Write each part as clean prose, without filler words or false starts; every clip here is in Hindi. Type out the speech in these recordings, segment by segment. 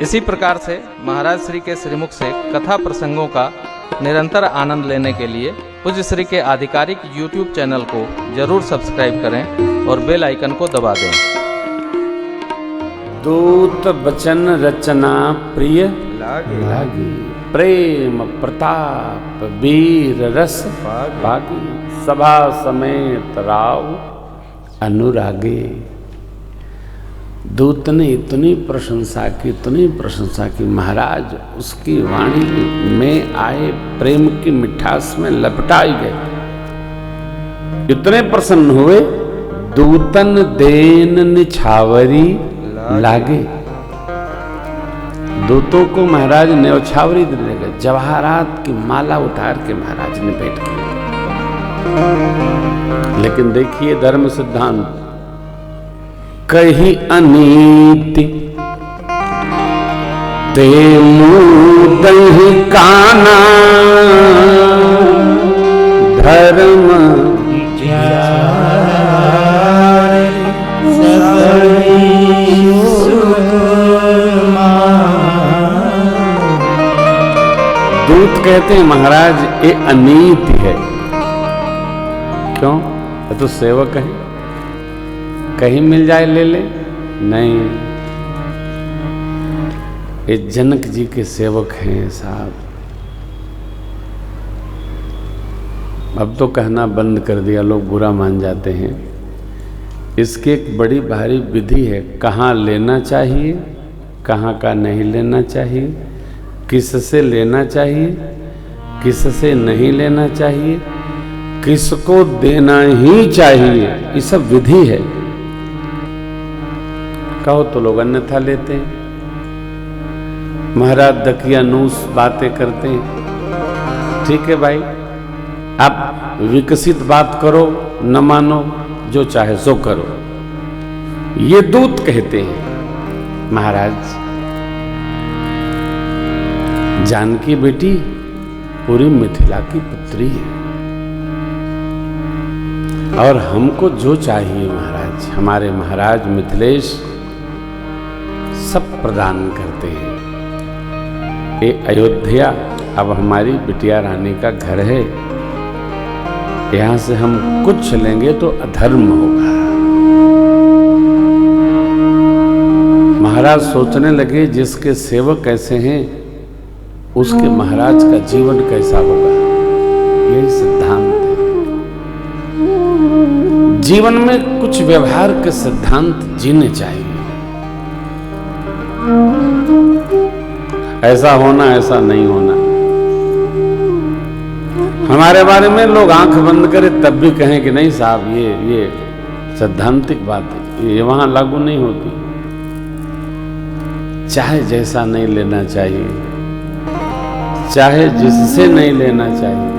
इसी प्रकार से महाराज श्री के श्रीमुख से कथा प्रसंगों का निरंतर आनंद लेने के लिए पूज्य श्री के आधिकारिक YouTube चैनल को जरूर सब्सक्राइब करें और बेल आइकन को दबा दें। दूत बचन रचना प्रिय लागी, प्रेम प्रताप वीर रस बागी, सभा समेत राव अनुरागे। दूत ने इतनी प्रशंसा की महाराज उसकी वाणी में आए प्रेम की मिठास में लपटाई गए। इतने प्रसन्न हुए, दूतन देन निछावरी लागे। दूतों को महाराज न्यौछावरी देने लगे, जवाहरात की माला उतार के महाराज ने भेंट की। लेकिन देखिए धर्म सिद्धांत, कही अनीति ते मुँह दही काना, धर्म दूत कहते हैं महाराज ये अनीति है। क्यों? ये तो सेवक है, कहीं मिल जाए ले ले। नहीं, ये जनक जी के सेवक हैं साहब। अब तो कहना बंद कर दिया, लोग बुरा मान जाते हैं। इसकी एक बड़ी भारी विधि है, कहाँ लेना चाहिए, कहाँ का नहीं लेना चाहिए, किससे लेना चाहिए, किससे नहीं लेना चाहिए, किसको देना ही चाहिए, ये सब विधि है। कहो तो लोग अन्यथा लेते हैं। महाराज दकियानूस बातें करते हैं। ठीक है भाई, आप विकसित बात करो, न मानो, जो चाहे सो करो। ये दूत कहते हैं महाराज जानकी बेटी पूरी मिथिला की पुत्री है, और हमको जो चाहिए महाराज, हमारे महाराज मिथिलेश सब प्रदान करते हैं। ये अयोध्या अब हमारी बिटिया रानी का घर है, यहाँ से हम कुछ लेंगे तो अधर्म होगा। महाराज सोचने लगे जिसके सेवक कैसे हैं उसके महाराज का जीवन कैसा होगा। यही सिद्धांत है। जीवन में कुछ व्यवहार के सिद्धांत जीने चाहिए। ऐसा होना, ऐसा नहीं होना। हमारे बारे में लोग आंख बंद करें तब भी कहें कि नहीं साहब ये सैद्धांतिक बात है, ये वहां लागू नहीं होती। चाहे जैसा नहीं लेना चाहिए, चाहे जिससे नहीं लेना चाहिए,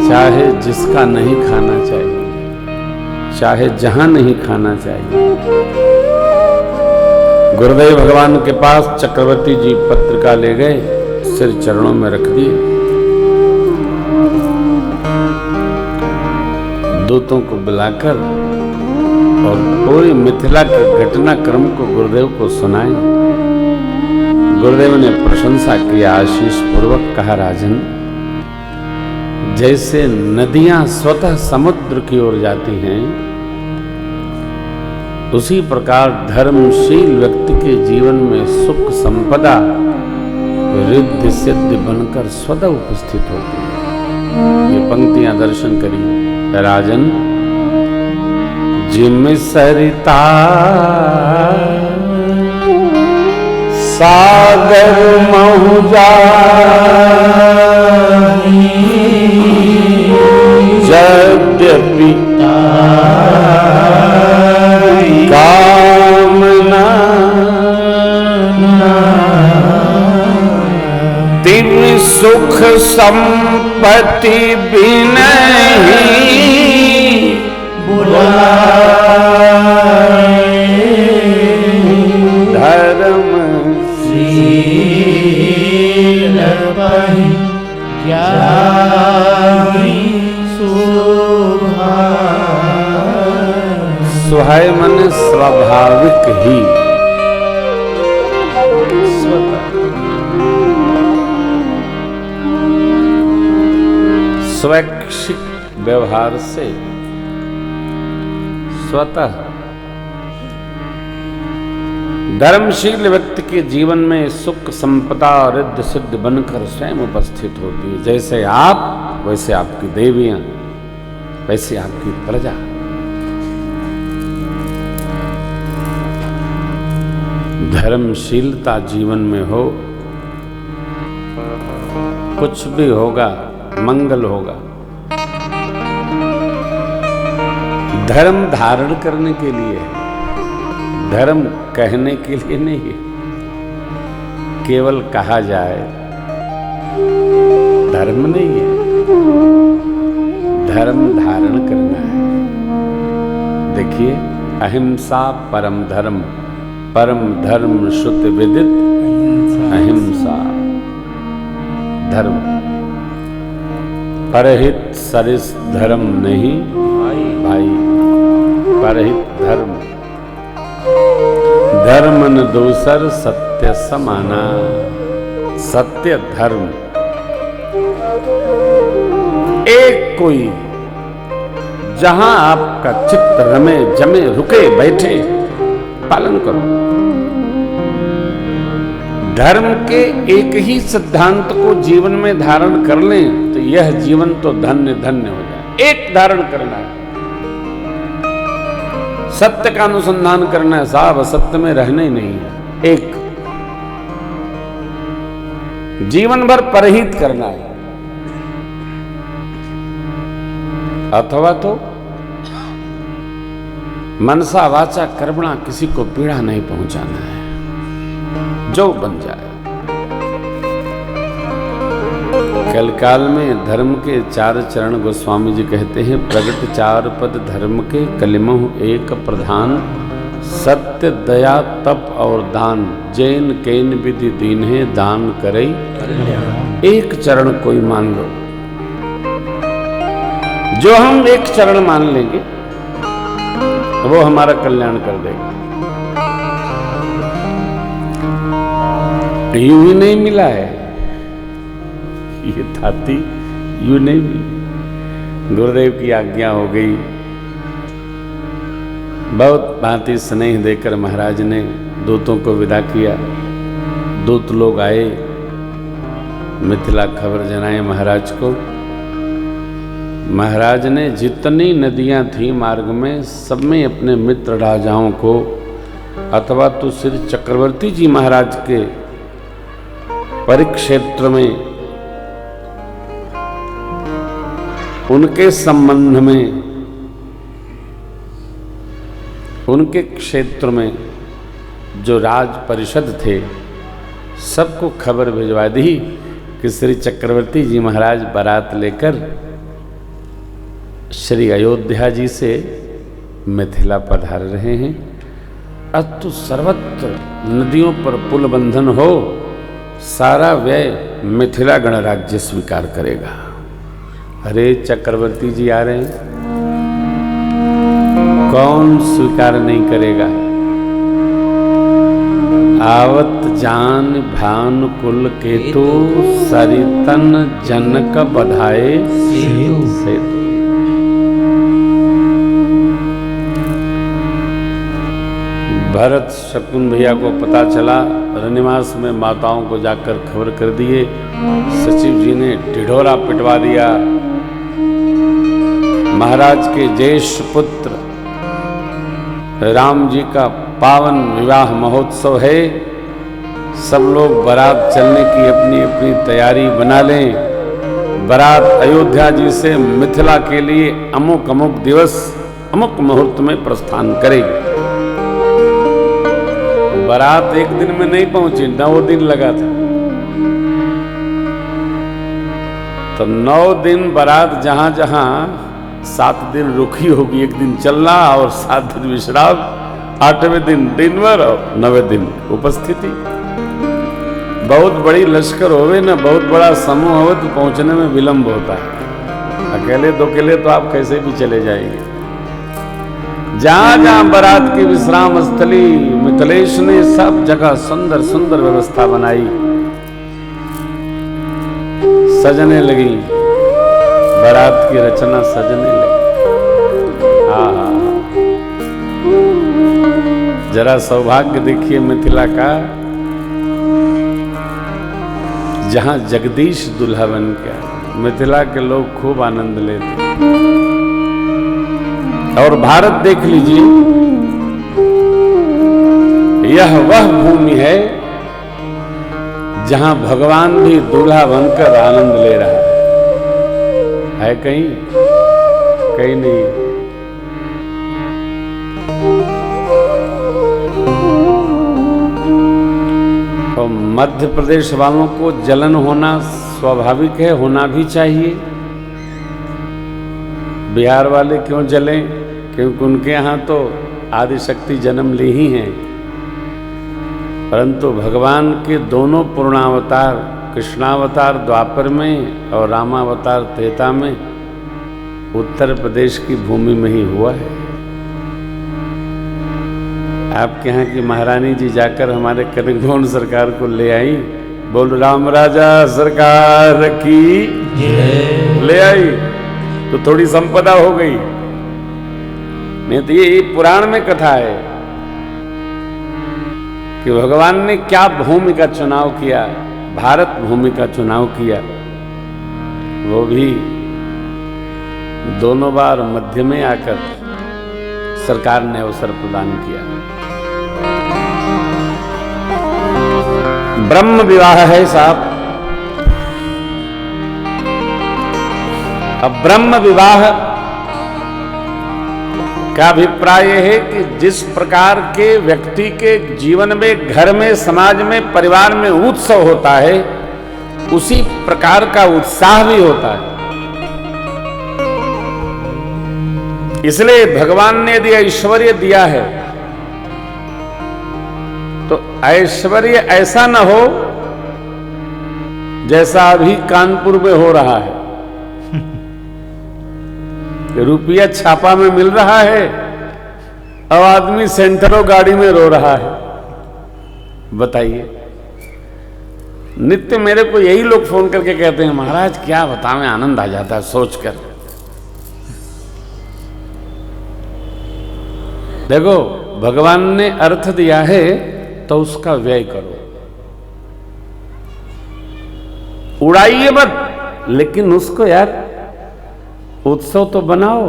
चाहे जिसका नहीं खाना चाहिए, चाहे जहां नहीं खाना चाहिए। गुरुदेव भगवान के पास चक्रवर्ती जी पत्रिका ले गए, सिर चरणों में रख दिए। दूतों को बुलाकर और पूरी मिथिला के घटनाक्रम को गुरुदेव को सुनाए। गुरुदेव ने प्रशंसा किया, आशीष पूर्वक कहा, राजन जैसे नदियां स्वतः समुद्र की ओर जाती हैं, उसी प्रकार धर्मशील व्यक्ति के जीवन में सुख संपदा रिद्धि सिद्धि बनकर स्वतः उपस्थित होती है। ये पंक्तियां दर्शन करिए। राजन जिम सरिता सागर महुजा, यद्यपि कामना तिम सुख संपत्ति बिनहि धर्म शील सुहाय मन स्वाभाविक ही स्वैच्छिक व्यवहार से स्वतः धर्मशील व्यक्ति के जीवन में सुख संपदा और रिद्ध सिद्ध बनकर स्वयं उपस्थित होती है। जैसे आप वैसे आपकी देवियां, वैसे आपकी प्रजा। धर्मशीलता जीवन में हो, कुछ भी होगा, मंगल होगा। धर्म धारण करने के लिए है, धर्म कहने के लिए नहीं है। केवल कहा जाए धर्म नहीं है, धर्म धारण करना है। देखिए, अहिंसा परम धर्म, परम धर्म श्रुति विदित अहिंसा धर्म। परहित सरिस धर्म नहीं भाई, परहित धर्म। धर्म न दूसर सत्य समाना, सत्य धर्म। एक कोई जहां आपका चित्त रमे जमे रुके बैठे पालन करो। धर्म के एक ही सिद्धांत को जीवन में धारण कर लें तो यह जीवन तो धन्य धन्य हो जाए। एक धारण करना है, सत्य का अनुसंधान करना है साहब, असत्य में रहना ही नहीं है। एक जीवन भर परहित करना है, अथवा तो मनसा वाचा कर्मणा किसी को पीड़ा नहीं पहुंचाना है, जो बन जाए। कलकाल में धर्म के 4 चरण गोस्वामी जी कहते हैं, प्रगट 4 पद धर्म के कलिमहु एक प्रधान, सत्य दया तप और दान, जैन कैन विधि दीन है दान करई। एक चरण कोई मान लो, जो हम एक चरण मान लेंगे वो हमारा कल्याण कर देगा। यूं ही नहीं मिला है ये थाती, यूं नहीं मिली। गुरुदेव की आज्ञा हो गई, बहुत भांति स्नेह देकर महाराज ने दूतों को विदा किया। दूत लोग आए, मिथिला खबर जनाए महाराज को। महाराज ने जितनी नदियां थी मार्ग में, सब में अपने मित्र राजाओं को, अथवा तो श्री चक्रवर्ती जी महाराज के परिक्षेत्र में, उनके संबंध में, उनके क्षेत्र में जो राज परिषद थे, सबको खबर भिजवा दी कि श्री चक्रवर्ती जी महाराज बारात लेकर श्री अयोध्या जी से मिथिला पधार रहे हैं। अब तो सर्वत्र नदियों पर पुल बंधन हो, सारा व्यय मिथिला गणराज्य स्वीकार करेगा। अरे चक्रवर्ती जी आ रहे हैं, कौन स्वीकार नहीं करेगा। आवत जान भान कुल केतु, सरितन जनक बधाए सेतु। भरत शकुन भैया को पता चला, रनिवास में माताओं को जाकर खबर कर दिए। सचिव जी ने ढिढोरा पिटवा दिया। महाराज के ज्येष्ठ पुत्र राम जी का पावन विवाह महोत्सव है, सब लोग बारात चलने की अपनी अपनी तैयारी बना लें। बारात अयोध्या जी से मिथिला के लिए अमुक अमुक दिवस अमुक मुहूर्त में प्रस्थान करेगी। बारात एक दिन में नहीं पहुंची, 9 दिन लगा था। तो 9 दिन बारात जहां जहां 7 दिन रुकी होगी, एक दिन चलना और 7 दिन विश्राम, 8वें दिन दिन भर और 9वें दिन उपस्थिति। बहुत बड़ी लश्कर होवे ना, बहुत बड़ा समूह हो तो पहुंचने में विलंब होता है। अकेले दो अकेले तो आप कैसे भी चले जाएंगे। जहां जहां बारात की विश्राम स्थली, मिथिलेश ने सब जगह सुंदर सुंदर व्यवस्था बनाई, सजने लगी। बारात की रचना सजने लगी। हाँ, जरा सौभाग्य देखिए मिथिला का, जहां जगदीश दुल्हा बन के आए, मिथिला के लोग खूब आनंद लेते। और भारत देख लीजिए, यह वह भूमि है जहां भगवान भी दूल्हा बनकर आनंद ले रहा है कहीं? कहीं नहीं। तो मध्य प्रदेश वालों को जलन होना स्वाभाविक है, होना भी चाहिए। बिहार वाले क्यों जलें? क्योंकि उनके यहाँ तो आदिशक्ति जन्म ली ही हैं। परंतु भगवान के दोनों पूर्णावतार, कृष्णावतार द्वापर में और रामावतार त्रेता में, उत्तर प्रदेश की भूमि में ही हुआ है। आपके यहाँ की महारानी जी जाकर हमारे करिंगोन सरकार को ले आई, बोल राम राजा सरकार की ले आई, तो थोड़ी संपदा हो गई। नहीं तो ये पुराण में कथा है कि भगवान ने क्या भूमि का चुनाव किया, भारत भूमि का चुनाव किया, वो भी दोनों बार मध्य में आकर सरकार ने अवसर प्रदान किया। ब्रह्म विवाह है साहब। अब ब्रह्म विवाह का अभिप्राय है कि जिस प्रकार के व्यक्ति के जीवन में, घर में, समाज में, परिवार में उत्सव होता है, उसी प्रकार का उत्साह भी होता है। इसलिए भगवान ने यदि ऐश्वर्य दिया है तो ऐश्वर्य ऐसा न हो जैसा अभी कानपुर में हो रहा है। रुपया छापा में मिल रहा है और आदमी सेंटरों गाड़ी में रो रहा है। बताइए, नित्य मेरे को यही लोग फोन करके कहते हैं, महाराज क्या बतावें, आनंद आ जाता है सोचकर। देखो, भगवान ने अर्थ दिया है तो उसका व्यय करो, उड़ाइए मत, लेकिन उसको यार उत्सव तो बनाओ।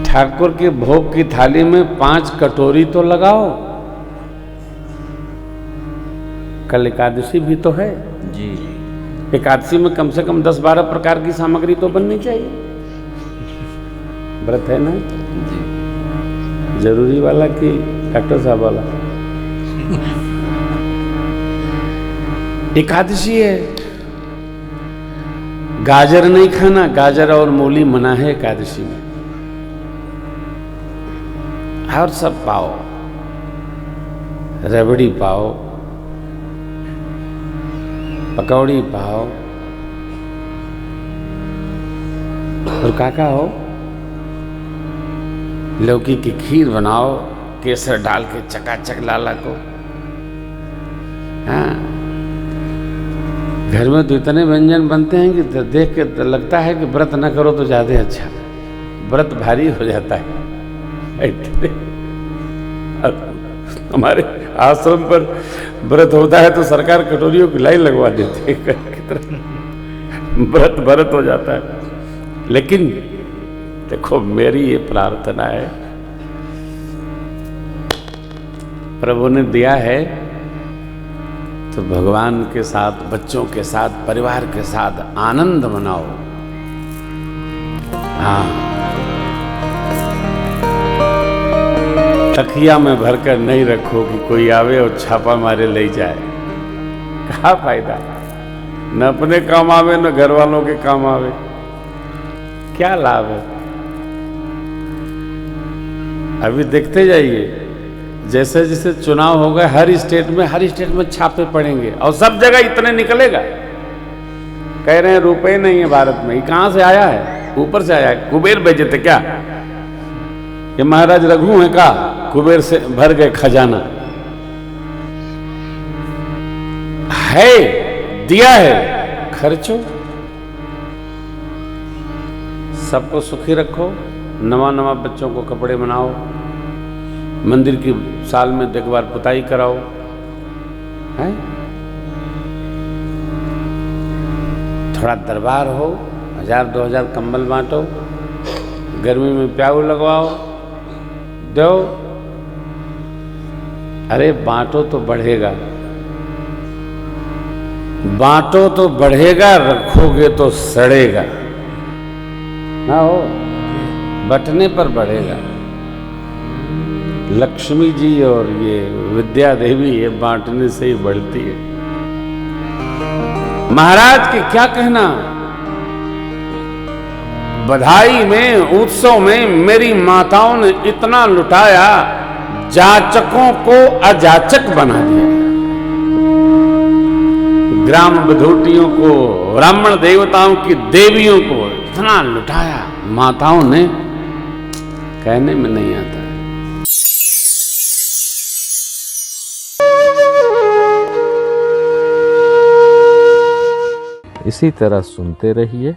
ठाकुर के भोग की थाली में 5 कटोरी तो लगाओ। कल एकादशी भी तो है जी। एकादशी में कम से कम 10-12 प्रकार की सामग्री तो बननी चाहिए। व्रत है ना जी। जरूरी वाला कि डॉक्टर साहब वाला? एकादशी है, गाजर नहीं खाना, गाजर और मूली मना है एकादशी में। और सब पाओ, रबड़ी पाओ, पकौड़ी पाओ, और काका हो, लौकी की खीर बनाओ, केसर डाल के चकाचक लाला को। हाँ, घर में तो इतने व्यंजन बनते हैं कि देख के तो लगता है कि व्रत न करो तो ज्यादा अच्छा, व्रत भारी हो जाता है। हमारे आश्रम पर व्रत होता है तो सरकार कटोरियों की लाइन लगवा देती है, व्रत भरत हो जाता है। लेकिन देखो, मेरी ये प्रार्थना है, प्रभु ने दिया है तो भगवान के साथ, बच्चों के साथ, परिवार के साथ आनंद मनाओ। हाँ, तकिया में भरकर नहीं रखो कि कोई आवे और छापा मारे ले जाए। क्या फायदा, न अपने काम आवे न घर वालों के काम आवे, क्या लाभ है? अभी देखते जाइए, जैसे जैसे चुनाव होगा हर स्टेट में छापे पड़ेंगे और सब जगह इतने निकलेगा। कह रहे हैं रुपए नहीं है भारत में, ये कहां से आया है? ऊपर से आया है। कुबेर भेजे थे क्या? ये महाराज रघु हैं का? कुबेर से भर गए खजाना है, दिया है, खर्चो, सबको सुखी रखो, नवा नवा बच्चों को कपड़े बनाओ, मंदिर की साल में एक बार पुताई कराओ, है? थोड़ा दरबार हो, 1000-2000 कंबल बांटो, गर्मी में प्याऊ लगवाओ, दो। अरे बांटो तो बढ़ेगा, बांटो तो बढ़ेगा, रखोगे तो सड़ेगा ना, हो बंटने पर बढ़ेगा। लक्ष्मी जी और ये विद्या देवी ये बांटने से ही बढ़ती है। महाराज के क्या कहना, बधाई में, उत्सव में मेरी माताओं ने इतना लुटाया, जाचकों को अजाचक बना दिया, ग्राम बधूटियों को, ब्राह्मण देवताओं की देवियों को इतना लुटाया माताओं ने, कहने में नहीं आता। इसी तरह सुनते रहिए,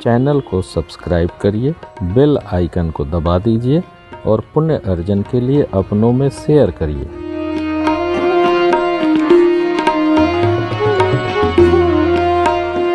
चैनल को सब्सक्राइब करिए, बेल आइकन को दबा दीजिए और पुण्य अर्जन के लिए अपनों में शेयर करिए।